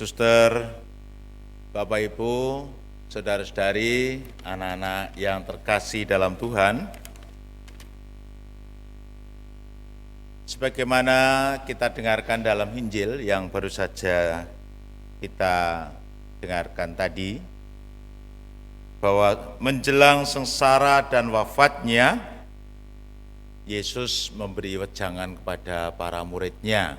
Suster, Bapak Ibu, saudara-saudari, anak-anak yang terkasih dalam Tuhan, sebagaimana kita dengarkan dalam Injil yang baru saja kita dengarkan tadi, bahwa menjelang sengsara dan wafatnya, Yesus memberi wejangan kepada para muridnya.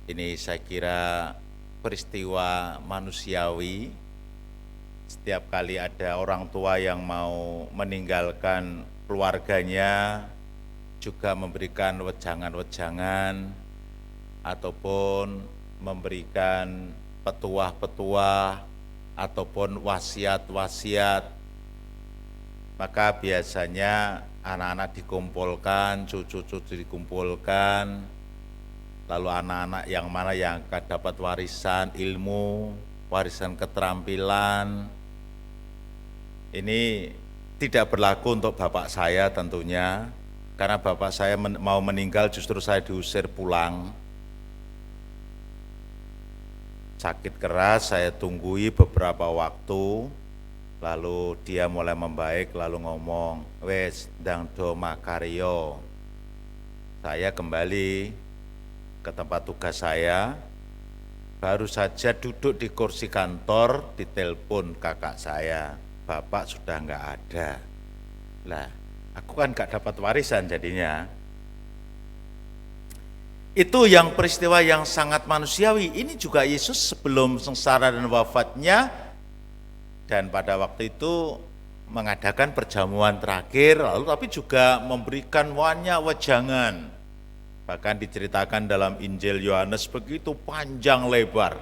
Ini saya kira peristiwa manusiawi. Setiap kali ada orang tua yang mau meninggalkan keluarganya, juga memberikan wejangan-wejangan ataupun memberikan petuah-petuah ataupun wasiat-wasiat. Maka biasanya anak-anak dikumpulkan, cucu-cucu dikumpulkan, lalu anak-anak yang mana yang akan dapat warisan ilmu, warisan keterampilan. Ini tidak berlaku untuk bapak saya tentunya, karena bapak saya mau meninggal justru saya diusir pulang. Sakit keras saya tunggui beberapa waktu, lalu dia mulai membaik, lalu ngomong, wes ndang do makaryo. Saya kembali ke tempat tugas saya, baru saja duduk di kursi kantor, ditelepon kakak saya, bapak sudah nggak ada. Lah, aku kan nggak dapat warisan jadinya. Itu yang peristiwa yang sangat manusiawi. Ini juga Yesus sebelum sengsara dan wafatnya, dan pada waktu itu mengadakan perjamuan terakhir, lalu tapi juga memberikan banyak wejangan. Bahkan diceritakan dalam Injil Yohanes begitu panjang lebar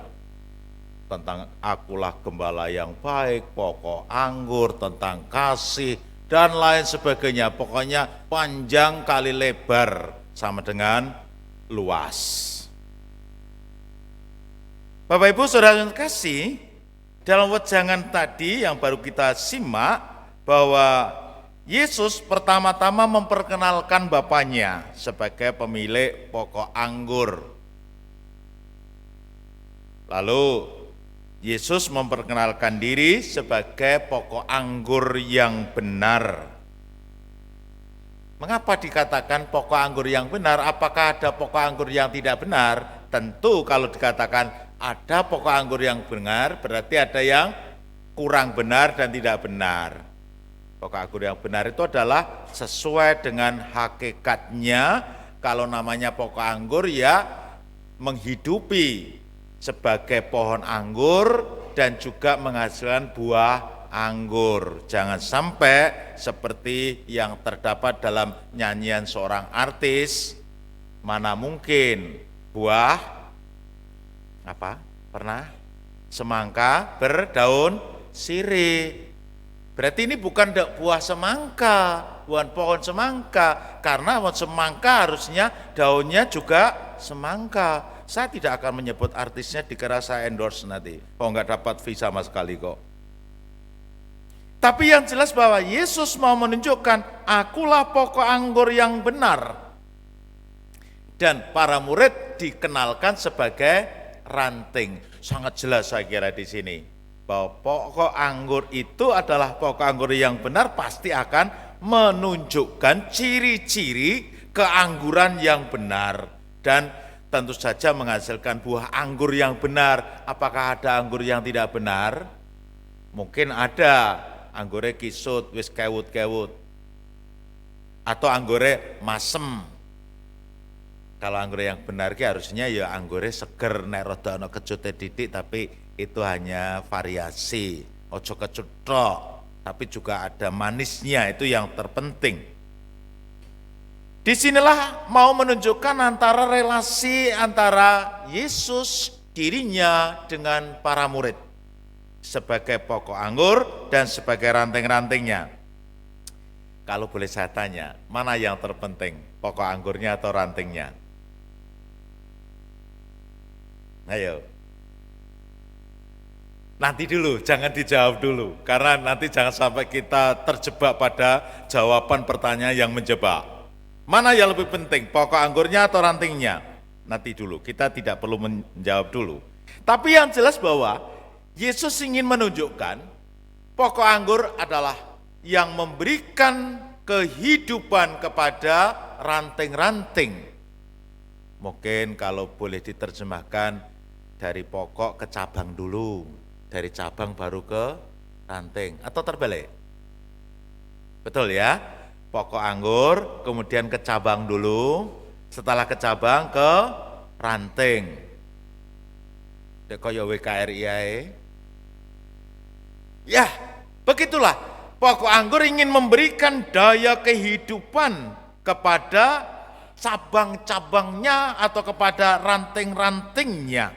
tentang akulah gembala yang baik, pokok anggur, tentang kasih, dan lain sebagainya. Pokoknya panjang kali lebar sama dengan luas. Bapak Ibu Saudara yang kasih, dalam wejangan tadi yang baru kita simak bahwa Yesus pertama-tama memperkenalkan Bapaknya sebagai pemilik pokok anggur. Lalu Yesus memperkenalkan diri sebagai pokok anggur yang benar. Mengapa dikatakan pokok anggur yang benar? Apakah ada pokok anggur yang tidak benar? Tentu kalau dikatakan ada pokok anggur yang benar, berarti ada yang kurang benar dan tidak benar. Pokok anggur yang benar itu adalah sesuai dengan hakikatnya. Kalau namanya pokok anggur ya menghidupi sebagai pohon anggur dan juga menghasilkan buah anggur. Jangan sampai seperti yang terdapat dalam nyanyian seorang artis, mana mungkin buah semangka berdaun sirih. Berarti ini bukan buah semangka, bukan pohon semangka, karena pohon semangka harusnya daunnya juga semangka. Saya tidak akan menyebut artisnya, dikira saya endorse nanti. Nggak dapat fee sama sekali kok. Tapi yang jelas bahwa Yesus mau menunjukkan, akulah pokok anggur yang benar. Dan para murid dikenalkan sebagai ranting. Sangat jelas saya kira di sini, bahwa pokok anggur itu adalah pokok anggur yang benar, pasti akan menunjukkan ciri-ciri keangguran yang benar dan tentu saja menghasilkan buah anggur yang benar. Apakah ada anggur yang tidak benar? Mungkin ada, anggurnya kisut, wis kewut-kewut, atau anggurnya masem. Kalau anggur yang benar harusnya ya anggurnya seger, nek rada ana kecute didik, tapi itu hanya variasi, ojo kecut tok, tapi juga ada manisnya, itu yang terpenting. Disinilah mau menunjukkan antara relasi antara Yesus dirinya dengan para murid sebagai pokok anggur dan sebagai ranting-rantingnya. Kalau boleh saya tanya, mana yang terpenting, pokok anggurnya atau rantingnya? Ayo. Nanti dulu, jangan dijawab dulu, karena nanti jangan sampai kita terjebak pada jawaban pertanyaan yang menjebak. Mana yang lebih penting, pokok anggurnya atau rantingnya? Nanti dulu, kita tidak perlu menjawab dulu. Tapi yang jelas bahwa Yesus ingin menunjukkan pokok anggur adalah yang memberikan kehidupan kepada ranting-ranting. Mungkin kalau boleh diterjemahkan dari pokok ke cabang dulu, dari cabang baru ke ranting, atau terbalik. Betul ya? Pokok anggur, kemudian ke cabang dulu, setelah ke cabang ke ranting. Dek koyo WKRI ae. Ya, begitulah. Pokok anggur ingin memberikan daya kehidupan kepada cabang-cabangnya atau kepada ranting-rantingnya.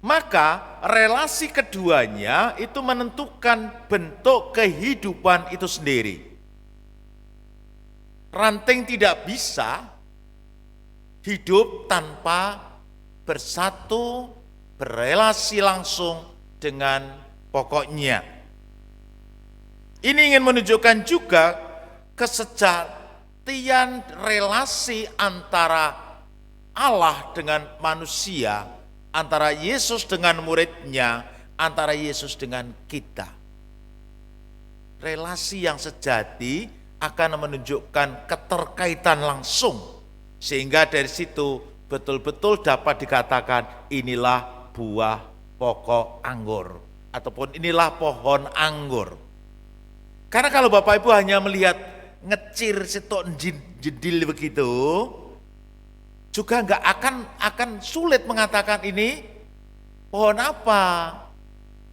Maka relasi keduanya itu menentukan bentuk kehidupan itu sendiri. Ranting tidak bisa hidup tanpa bersatu, berelasi langsung dengan pokoknya. Ini ingin menunjukkan juga kesejatian relasi antara Allah dengan manusia, antara Yesus dengan muridnya, antara Yesus dengan kita. Relasi yang sejati akan menunjukkan keterkaitan langsung, sehingga dari situ betul-betul dapat dikatakan inilah buah pokok anggur, ataupun inilah pohon anggur. Karena kalau Bapak Ibu hanya melihat ngecir sitok jedil begitu, juga nggak akan sulit mengatakan ini pohon apa.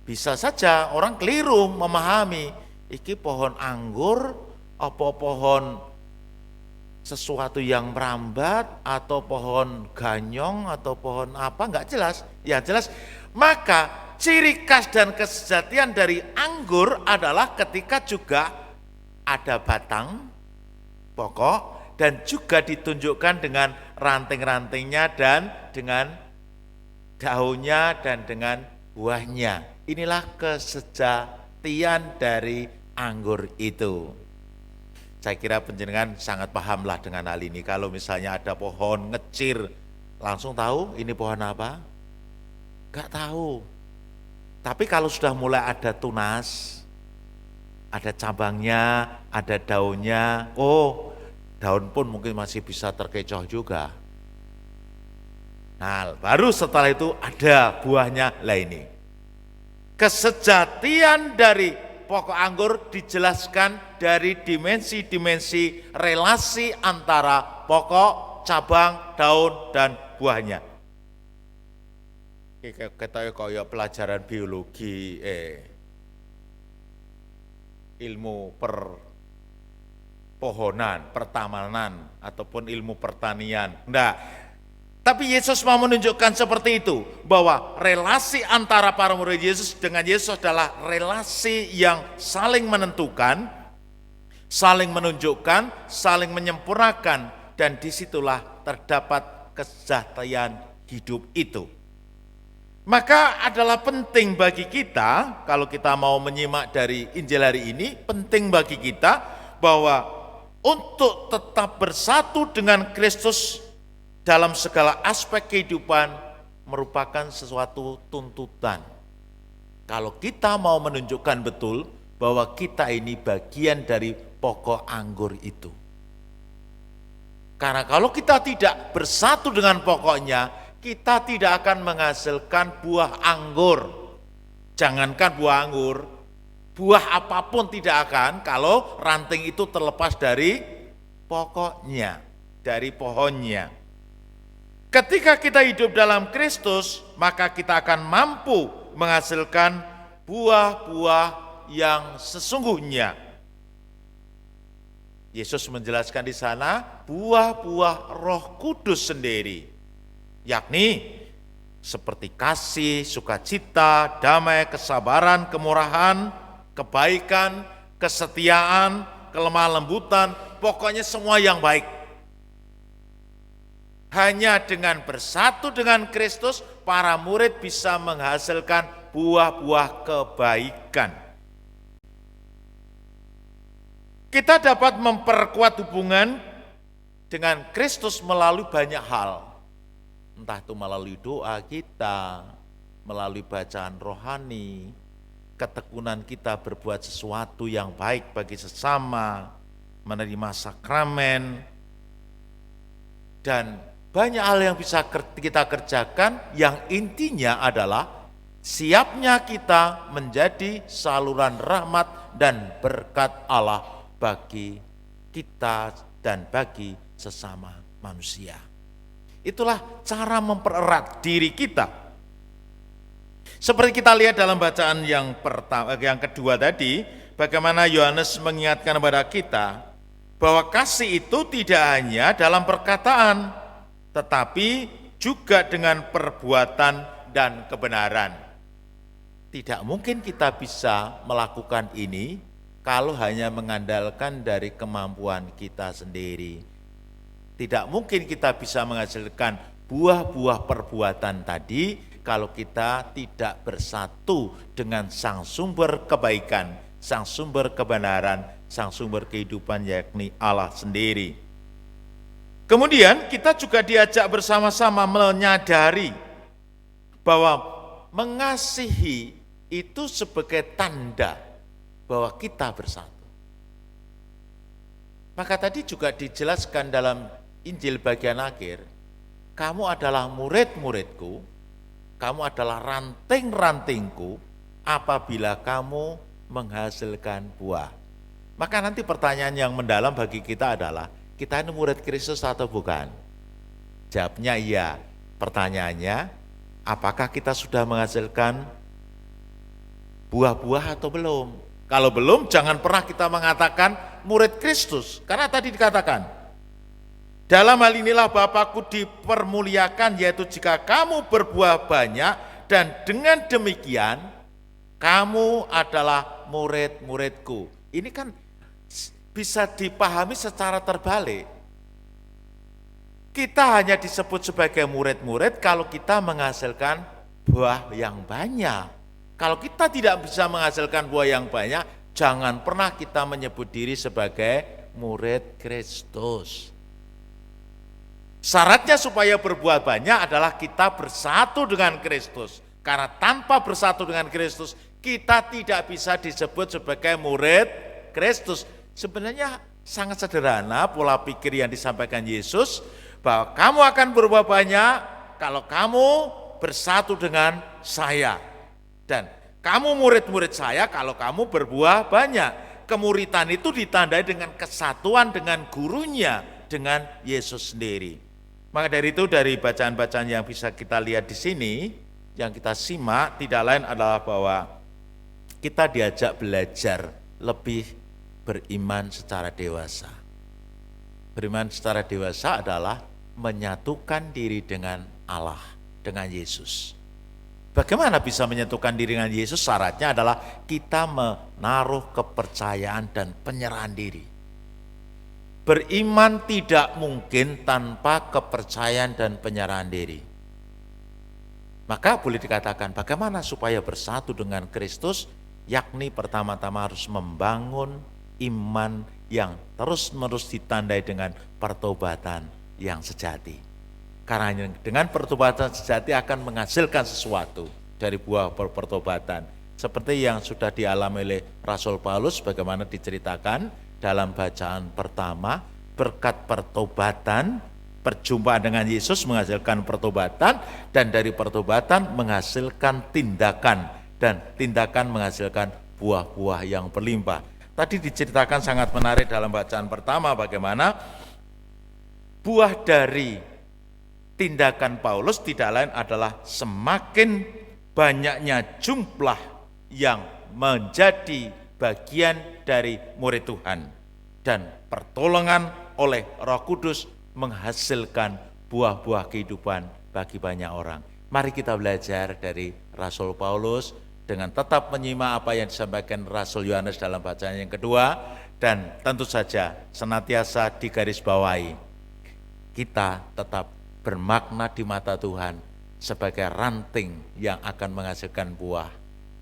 Bisa saja orang keliru memahami, iki pohon anggur, apa pohon sesuatu yang merambat, atau pohon ganyong, atau pohon apa, nggak jelas. Yang jelas, maka ciri khas dan kesejatian dari anggur adalah ketika juga ada batang, pokok, dan juga ditunjukkan dengan ranting-rantingnya dan dengan daunnya dan dengan buahnya. Inilah kesejatian dari anggur itu. Saya kira penjenengan sangat pahamlah dengan hal ini. Kalau misalnya ada pohon ngecir, langsung tahu ini pohon apa? Gak tahu. Tapi kalau sudah mulai ada tunas, ada cabangnya, ada daunnya, oh daun pun mungkin masih bisa terkecoh juga. Nah, baru setelah itu ada buahnya. Lah ini kesejatian dari pokok anggur dijelaskan dari dimensi-dimensi relasi antara pokok, cabang, daun, dan buahnya. Kita kayak pelajaran biologi, ilmu perpohonan, pertamanan, ataupun ilmu pertanian. Nah, tapi Yesus mau menunjukkan seperti itu, bahwa relasi antara para murid Yesus dengan Yesus adalah relasi yang saling menentukan, saling menunjukkan, saling menyempurnakan, dan disitulah terdapat kesejahteraan hidup itu. Maka adalah penting bagi kita, kalau kita mau menyimak dari Injil hari ini, penting bagi kita bahwa untuk tetap bersatu dengan Kristus dalam segala aspek kehidupan merupakan sesuatu tuntutan. Kalau kita mau menunjukkan betul bahwa kita ini bagian dari pokok anggur itu. Karena kalau kita tidak bersatu dengan pokoknya, kita tidak akan menghasilkan buah anggur. Jangankan buah anggur, buah apapun tidak akan kalau ranting itu terlepas dari pokoknya, dari pohonnya. Ketika kita hidup dalam Kristus, maka kita akan mampu menghasilkan buah-buah yang sesungguhnya. Yesus menjelaskan di sana buah-buah Roh Kudus sendiri, yakni seperti kasih, sukacita, damai, kesabaran, kemurahan, kebaikan, kesetiaan, kelemah lembutan, pokoknya semua yang baik. Hanya dengan bersatu dengan Kristus, para murid bisa menghasilkan buah-buah kebaikan. Kita dapat memperkuat hubungan dengan Kristus melalui banyak hal. Entah itu melalui doa kita, melalui bacaan rohani, ketekunan kita berbuat sesuatu yang baik bagi sesama, menerima sakramen, dan banyak hal yang bisa kita kerjakan yang intinya adalah siapnya kita menjadi saluran rahmat dan berkat Allah bagi kita dan bagi sesama manusia. Itulah cara mempererat diri kita. Seperti kita lihat dalam bacaan yang kedua tadi, bagaimana Yohanes mengingatkan kepada kita bahwa kasih itu tidak hanya dalam perkataan, tetapi juga dengan perbuatan dan kebenaran. Tidak mungkin kita bisa melakukan ini kalau hanya mengandalkan dari kemampuan kita sendiri. Tidak mungkin kita bisa menghasilkan buah-buah perbuatan tadi kalau kita tidak bersatu dengan sang sumber kebaikan, sang sumber kebenaran, sang sumber kehidupan, yakni Allah sendiri. Kemudian kita juga diajak bersama-sama menyadari bahwa mengasihi itu sebagai tanda bahwa kita bersatu. Maka tadi juga dijelaskan dalam Injil bagian akhir, kamu adalah murid-muridku, kamu adalah ranting-rantingku apabila kamu menghasilkan buah. Maka nanti pertanyaan yang mendalam bagi kita adalah, kita ini murid Kristus atau bukan? Jawabnya iya. Pertanyaannya, apakah kita sudah menghasilkan buah-buah atau belum? Kalau belum, jangan pernah kita mengatakan murid Kristus. Karena tadi dikatakan, dalam hal inilah Bapakku dipermuliakan, yaitu jika kamu berbuah banyak, dan dengan demikian kamu adalah murid-muridku. Ini kan bisa dipahami secara terbalik. Kita hanya disebut sebagai murid-murid kalau kita menghasilkan buah yang banyak. Kalau kita tidak bisa menghasilkan buah yang banyak, jangan pernah kita menyebut diri sebagai murid Kristus. Syaratnya supaya berbuah banyak adalah kita bersatu dengan Kristus. Karena tanpa bersatu dengan Kristus, kita tidak bisa disebut sebagai murid Kristus. Sebenarnya sangat sederhana pola pikir yang disampaikan Yesus, bahwa kamu akan berbuah banyak kalau kamu bersatu dengan saya. Dan kamu murid-murid saya kalau kamu berbuah banyak. Kemuritan itu ditandai dengan kesatuan dengan gurunya, dengan Yesus sendiri. Maka dari itu, dari bacaan-bacaan yang bisa kita lihat di sini, yang kita simak tidak lain adalah bahwa kita diajak belajar lebih beriman secara dewasa. Beriman secara dewasa adalah menyatukan diri dengan Allah, dengan Yesus. Bagaimana bisa menyatukan diri dengan Yesus? Syaratnya adalah kita menaruh kepercayaan dan penyerahan diri. Beriman tidak mungkin tanpa kepercayaan dan penyerahan diri. Maka boleh dikatakan bagaimana supaya bersatu dengan Kristus, yakni pertama-tama harus membangun iman yang terus-menerus ditandai dengan pertobatan yang sejati. Karena dengan pertobatan sejati akan menghasilkan sesuatu dari buah pertobatan. Seperti yang sudah dialami oleh Rasul Paulus, bagaimana diceritakan dalam bacaan pertama, berkat pertobatan, perjumpaan dengan Yesus menghasilkan pertobatan, dan dari pertobatan menghasilkan tindakan, dan tindakan menghasilkan buah-buah yang berlimpah. Tadi diceritakan sangat menarik dalam bacaan pertama bagaimana buah dari tindakan Paulus tidak lain adalah semakin banyaknya jumlah yang menjadi bagian dari murid Tuhan, dan pertolongan oleh Roh Kudus menghasilkan buah-buah kehidupan bagi banyak orang. Mari kita belajar dari Rasul Paulus dengan tetap menyimak apa yang disampaikan Rasul Yohanes dalam bacaan yang kedua, dan tentu saja senantiasa digarisbawahi kita tetap bermakna di mata Tuhan sebagai ranting yang akan menghasilkan buah,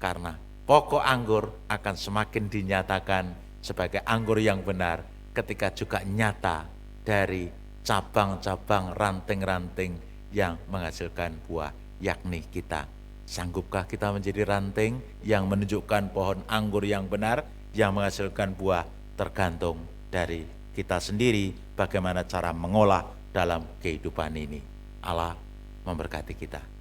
karena pokok anggur akan semakin dinyatakan sebagai anggur yang benar ketika juga nyata dari cabang-cabang ranting-ranting yang menghasilkan buah, yakni kita. Sanggupkah kita menjadi ranting yang menunjukkan pohon anggur yang benar, yang menghasilkan buah? Tergantung dari kita sendiri, bagaimana cara mengolah dalam kehidupan ini. Allah memberkati kita.